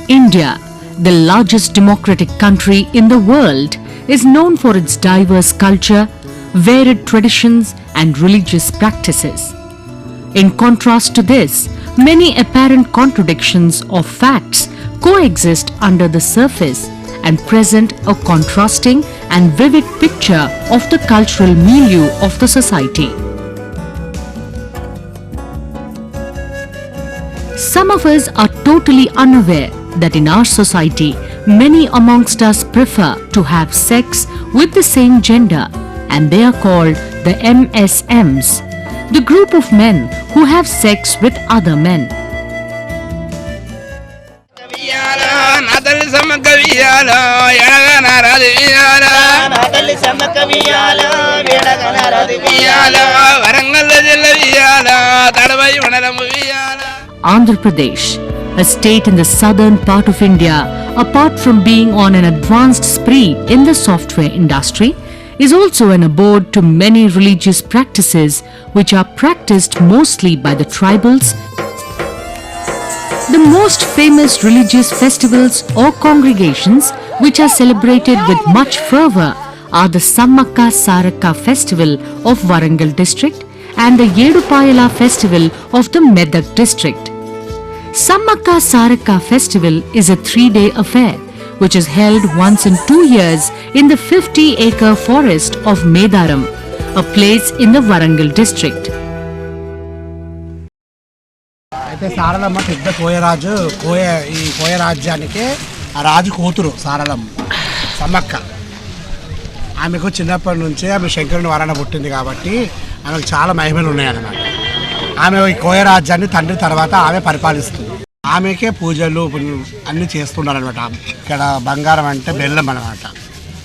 India, the largest democratic country in the world, is known for its diverse culture, varied traditions and religious practices. In contrast to this, many apparent contradictions of facts coexist under the surface and present a contrasting and vivid picture of the cultural milieu of the society. Some of us are totally unaware that in our society, many amongst us prefer to have sex with the same gender, and they are called the MSMs, the group of men who have sex with other men. Andhra Pradesh, a state in the southern part of India, apart from being on an advanced spree in the software industry, is also an abode to many religious practices which are practiced mostly by the tribals. The most famous religious festivals or congregations which are celebrated with much fervour are the Sammaka Saraka festival of Warangal district and the Yedupayala festival of the Medak district. Sammaka Saraka festival is a 3-day affair which is held once in 2 years in the 50-acre forest of Medaram, a place in the Warangal district. అయితే సారలమ్మ పెద్ద కోయరాజు ఈ కోయ రాజ్యానికే ఆ రాజు కూతురు సారలమ్మ సమ్మక్క. ఆమెకు చిన్నప్పటి నుంచే ఆమె శంకరుని వరాన పుట్టింది కాబట్టి ఆమెకు చాలా మహిమలు ఉన్నాయన్నమాట. ఆమె ఈ కోయ రాజ్యాన్ని తండ్రి తర్వాత ఆమె పరిపాలిస్తుంది. ఆమెకే పూజలు అన్నీ చేస్తున్నారనమాట. ఇక్కడ బంగారం అంటే బెల్లం అనమాట.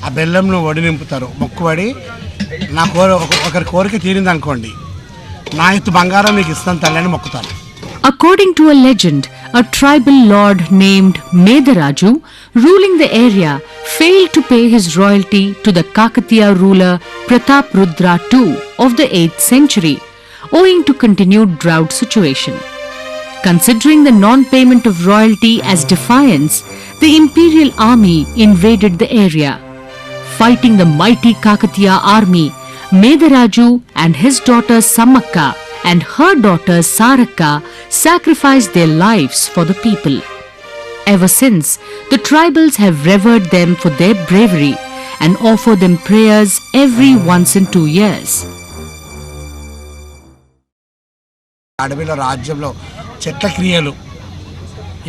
ఆ బెల్లంను వడి నింపుతారు. మొక్కుబడి నా ఒకరి కోరిక తీరింది అనుకోండి, నా ఎత్తు బంగారం మీకు ఇస్తాను తల్లి అని మొక్కుతారు. According to a legend, a tribal lord named Medaraju, ruling the area, failed to pay his royalty to the Kakatiya ruler Prataprudra II of the 8th century, owing to continued drought situation. Considering the non-payment of royalty as defiance, the imperial army invaded the area. Fighting the mighty Kakatiya army, Medaraju and his daughter Sammaka and her daughter Saraka sacrificed their lives for the people. Ever since, the tribals have revered them for their bravery and offer them prayers every once in 2 years. అడవిలో రాజ్యంలో చెట్ల క్రియలు,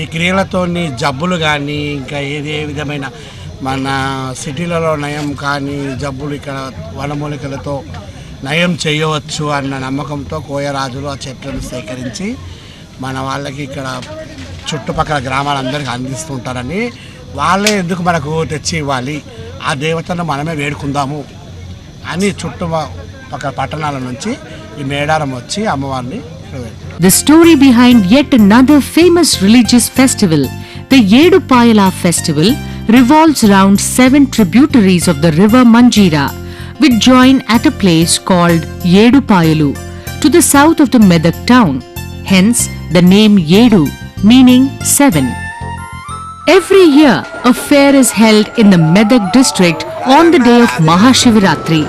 ఈ క్రియలతోని జబ్బులు కానీ ఇంకా ఏ విధమైన మన సిటీలలో నయం కానీ జబ్బులు ఇక్కడ వనమూలికలతో నయం చేయవచ్చు అన్న నమ్మకంతో కోయరాజులు ఆ చెట్లను సేకరించి మన వాళ్ళకి ఇక్కడ చుట్టుపక్కల గ్రామాలందరికీ అందిస్తుంటారని, వాళ్ళే ఎందుకు మనకు తెచ్చి ఇవ్వాలి, ఆ దేవతను మనమే వేడుకుందాము అని చుట్టుపక్కల పట్టణాల నుంచి ఈ మేడారం వచ్చి అమ్మవారిని. The story behind yet another famous religious festival, the Yedupayala festival, revolves around 7 tributaries of the river Manjira, which join at a place called Yedupayalu to the south of the Medak town, hence the name Yedu, meaning 7. Every year, a fair is held in the Medak district on the day of Mahashivaratri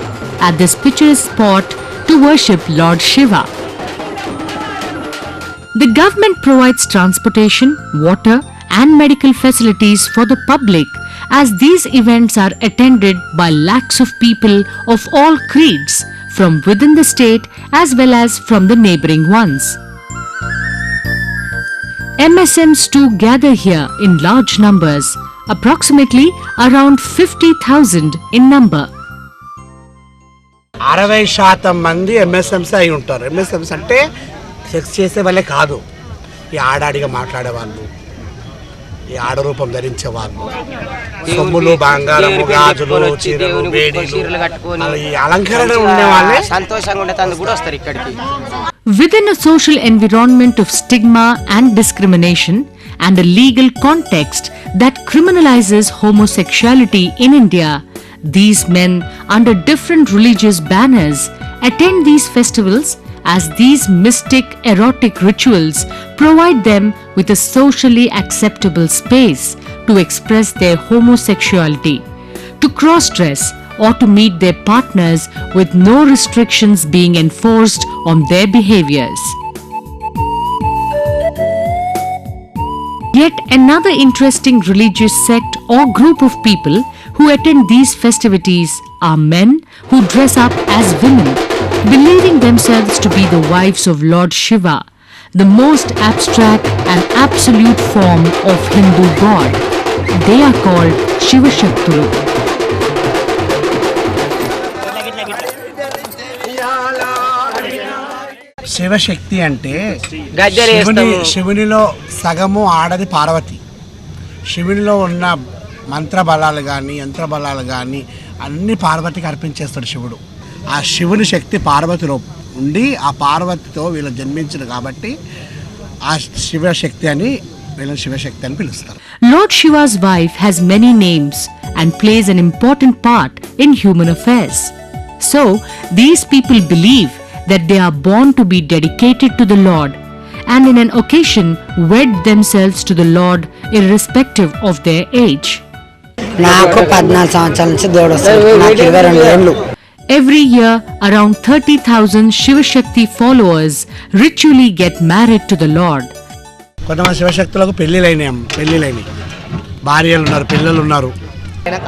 at this picturesque spot to worship Lord Shiva. The government provides transportation, water and medical facilities for the public as these events are attended by lakhs of people of all creeds from within the state as well as from the neighboring ones. MSMs too gather here in large numbers, approximately around 50,000 in number. 60% మంది ఎంఎస్ఎంస్ అయి ఉంటారు. ఎంఎస్ఎంస్ అంటే sex చేసే వాళ్ళే కాదు, ఈ ఆడాడిగా మాట్లాడేవాళ్ళు, ఈ ఆడరూపం ధరించే వాళ్ళు, సొమ్ములు బంగారము గాజులు చీరలు వేడిలు కట్టుకొని ఈ అలంకరణ ఉండే వాళ్ళే సంతోషంగా ఉండేందుకు కూడా వస్తారు ఇక్కడికి. Within a social environment of stigma and discrimination and a legal context that criminalizes homosexuality in India, these men under different religious banners attend these festivals as these mystic erotic rituals provide them with a socially acceptable space to express their homosexuality, to cross-dress or to meet their partners with no restrictions being enforced on their behaviors. Yet another interesting religious sect or group of people who attend these festivities are men who dress up as women, believing themselves to be the wives of Lord Shiva, the most abstract and absolute form of Hindu god. They are called Shiva Shaktulu. Shivashakti అంటే శివునిలో సగము ఆడది పార్వతి. శివునిలో ఉన్న మంత్ర బలాలు కానీ యంత్ర బలాలు కానీ అన్ని పార్వతికి అర్పించేస్తాడు శివుడు. ఆ శివుని శక్తి పార్వతిలో ఉండి ఆ పార్వతితో వీళ్ళు జన్మించిన కాబట్టి ఆ శివశక్తి అని వీళ్ళని శివశక్తి అని పిలుస్తారు. Lord Shiva's wife has many names and plays an important part in human affairs. So, these people believe that they are born to be dedicated to the Lord and in an occasion wed themselves to the Lord irrespective of their age. నాకు 14 సంవత్సరాల నుంచి దేవుడు వస్తాడు. నాకు 22 ఏళ్ళు. Every year, around 30,000 Shiva Shakti followers ritually get married to the Lord. కొంతమంది శివశక్తులకు పెళ్ళిళ్ళైనాయి, భార్యలు ఉన్నారు, పిల్లలు ఉన్నారు.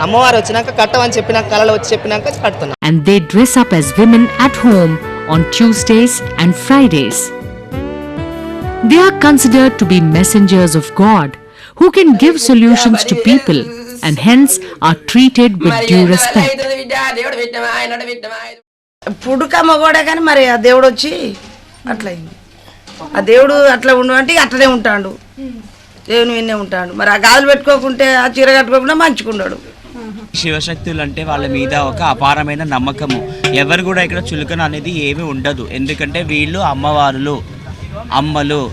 అమ్మవారు వచ్చినాక కట్టమని చెప్పినాక కళలో వచ్చి చెప్పినాక కడుతున్నా. And they dress up as women at home on Tuesdays and Fridays. They are considered to be messengers of God who can give solutions to people and hence are treated with due respect. పుడుకమ్మ కూడా కానీ మరి ఆ దేవుడు వచ్చి అట్లా అయింది. ఆ దేవుడు అట్లా ఉండమంటే అట్లనే ఉంటాడు, దేవుని విన్నే ఉంటాడు. మరి ఆ గాజులు పెట్టుకోకుంటే ఆ చీర కట్టుకోకుండా మంచుకున్నాడు. శివశక్తులు అంటే వాళ్ళ మీద ఒక అపారమైన నమ్మకము. ఎవరు కూడా ఇక్కడ చులకన అనేది ఏమీ ఉండదు. ఎందుకంటే వీళ్ళు అమ్మవారులు, అమ్మలు,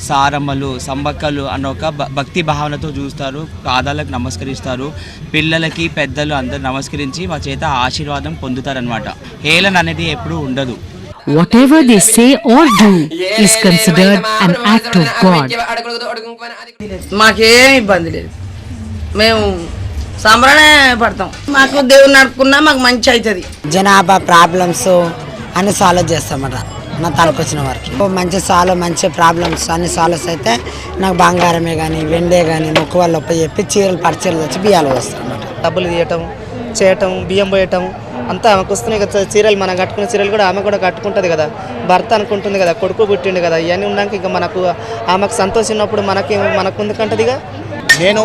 సారమ్మలు, సంబక్కలు అన్న ఒక భక్తి భావనతో చూస్తారు, పాదాలకు నమస్కరిస్తారు. పిల్లలకి పెద్దలు అందరు నమస్కరించి మా చేత ఆశీర్వాదం పొందుతారనమాట. హేళన అనేది ఎప్పుడూ ఉండదు. Whatever they say or do is considered an act of God. మాకేం ఇబ్బంది లేదు, మేము సంబరమే పడతాం. మాకు దేవుడు నడుపుకున్నా మాకు మంచి అవుతుంది. జనాభా ప్రాబ్లమ్స్ అన్ని సాల్వ్ చేస్తామట. నా తలకు వచ్చిన వారికి మంచి ప్రాబ్లమ్స్ అన్ని సాల్వ్ అయితే నాకు బంగారమే కానీ వెండే కానీ మొక్కు వాళ్ళు ఒప్ప చెప్పి చీరలు పరిచీరలు వచ్చి బియ్యాలు వస్తాయన్నమాట. డబ్బులు తీయటం, చేయటం, బియ్యం పోయటం అంతా ఆమెకు వస్తున్నాయి కదా. చీరలు మనం కట్టుకున్న చీరలు కూడా ఆమె కూడా కట్టుకుంటుంది కదా. భర్త అనుకుంటుంది కదా, కొడుకు పుట్టిండు కదా. ఇవన్నీ ఉన్నాక ఇంకా మనకు ఆమెకు సంతోషం ఉన్నప్పుడు మనకు ఎందుకంటదిగా. నేను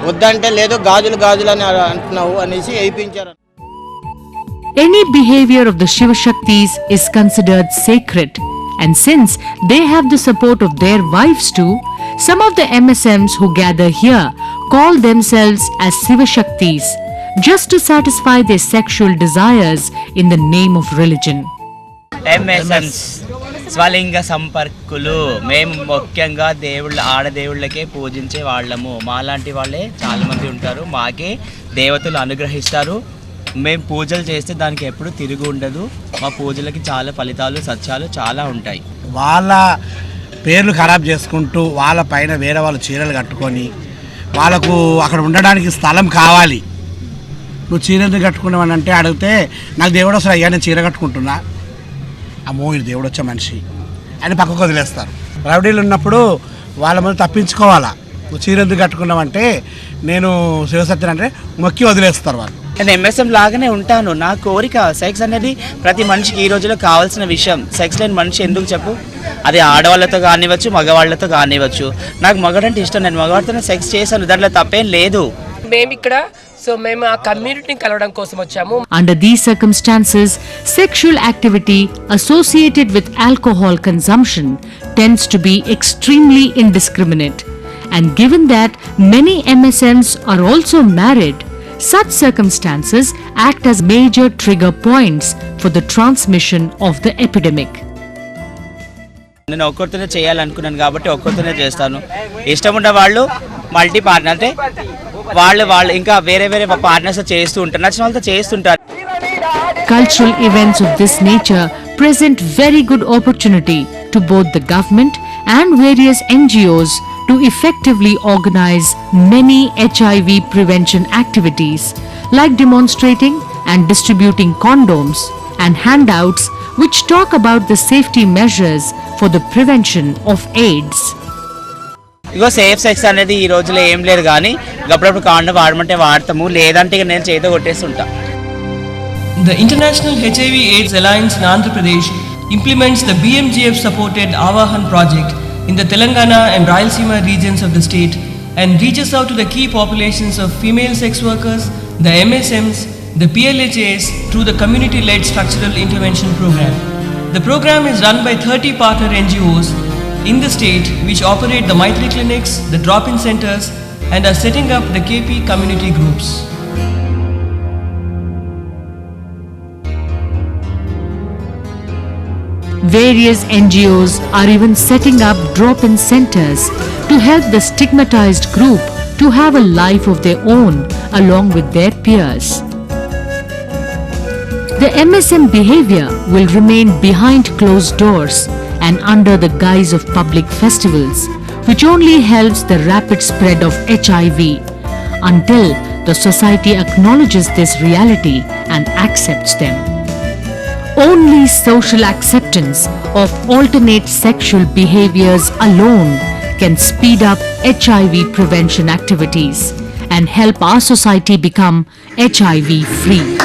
వద్దంటే లేదు గాజులు అని అంటున్నావు అనేసి వేయించారు. Any behavior of the Shiva Shaktis is considered sacred, and since they have the support of their wives too, some of the MSMs who gather here call themselves as Shiva Shaktis just to satisfy their sexual desires in the name of religion. MSMs స్వలింగ సంపర్కులు. మేము ముఖ్యంగా ఆడదేవుళ్ళకే పూజించే వాళ్ళము. మాలాంటి వాళ్ళే చాలామంది ఉంటారు. మాకే దేవతలు అనుగ్రహిస్తారు. మేము పూజలు చేస్తే దానికి ఎప్పుడు తిరిగి ఉండదు. మా పూజలకి చాలా ఫలితాలు, సత్యాలు చాలా ఉంటాయి. వాళ్ళ పేర్లు ఖరాబ్ చేసుకుంటూ వాళ్ళ పైన వేరే వాళ్ళు చీరలు కట్టుకొని వాళ్ళకు అక్కడ ఉండడానికి స్థలం కావాలి. నువ్వు చీర ఎందుకు కట్టుకున్నావని అంటే అడిగితే నాకు దేవుడు వస్తారు, అయ్యా నేను చీర కట్టుకుంటున్నా, అమ్మో ఇది దేవుడు వచ్చే మనిషి అని పక్కకు వదిలేస్తారు. రౌడీలు ఉన్నప్పుడు వాళ్ళ ముందు తప్పించుకోవాలా. నువ్వు చీర ఎందుకు కట్టుకున్నావంటే నేను శివసత్యం అంటే మొక్కి వదిలేస్తారు వాళ్ళు. నేను ఎంఎస్ఎం లాగానే ఉంటాను. నా కోరిక సెక్స్ అనేది ప్రతి మనిషికి ఈ రోజులో కావాల్సిన విషయం. సెక్స్ లేని మనిషి ఎందుకు చెప్పు? అది ఆడవాళ్ళతో కానివ్వచ్చు, మగవాళ్ళతో కానివ్వచ్చు. నాకు మగడంటే ఇష్టం, నేను మగవాడితోనే సెక్స్ చేశాను, దాంట్లో తప్పేం లేదు. మేము ఆ కమ్యూనిటీని కలవడం కోసం వచ్చాము. Under these circumstances, sexual activity associated with alcohol consumption tends to be extremely indiscriminate. And given that many MSMs are also married, such circumstances act as major trigger points for the transmission of the epidemic. నేను ఒక్కరితోనే చేయాలనుకున్నాను కాబట్టి ఒక్కరితోనే చేస్తాను. ఇష్టం ఉన్న వాళ్ళు multi partner అంటే వాళ్ళు ఇంకా వేరే పార్ట్నర్స్ చేస్తూ ఉంటారు, నచ్చిన వాళ్ళతో చేస్తుంటారు. Cultural events of this nature present very good opportunity to both the government and various NGOs to effectively organize many HIV prevention activities like demonstrating and distributing condoms and handouts which talk about the safety measures for the prevention of AIDS. Ego safe sex అనేది ఈ రోజులో ఏం లేదు కానీ అప్పుడప్పుడు కాండం వాడమంటే వాడతాము, లేదంటే ఇక నేను చేతితో కొట్టేస్తుంటా. The International HIV/AIDS Alliance in Andhra Pradesh implements the BMGF-supported Avahan project in the Telangana and Rayalaseema regions of the state and reaches out to the key populations of female sex workers, the MSMs, the PLHAs through the community-led structural intervention program. The program is run by 30 partner NGOs in the state which operate the Maitri clinics, the drop-in centers and are setting up the KP community groups. Various NGOs are even setting up drop-in centers to help the stigmatized group to have a life of their own along with their peers. The MSM behavior will remain behind closed doors and under the guise of public festivals, which only helps the rapid spread of HIV until the society acknowledges this reality and accepts them. Only social acceptance of alternate sexual behaviors alone can speed up HIV prevention activities and help our society become HIV free.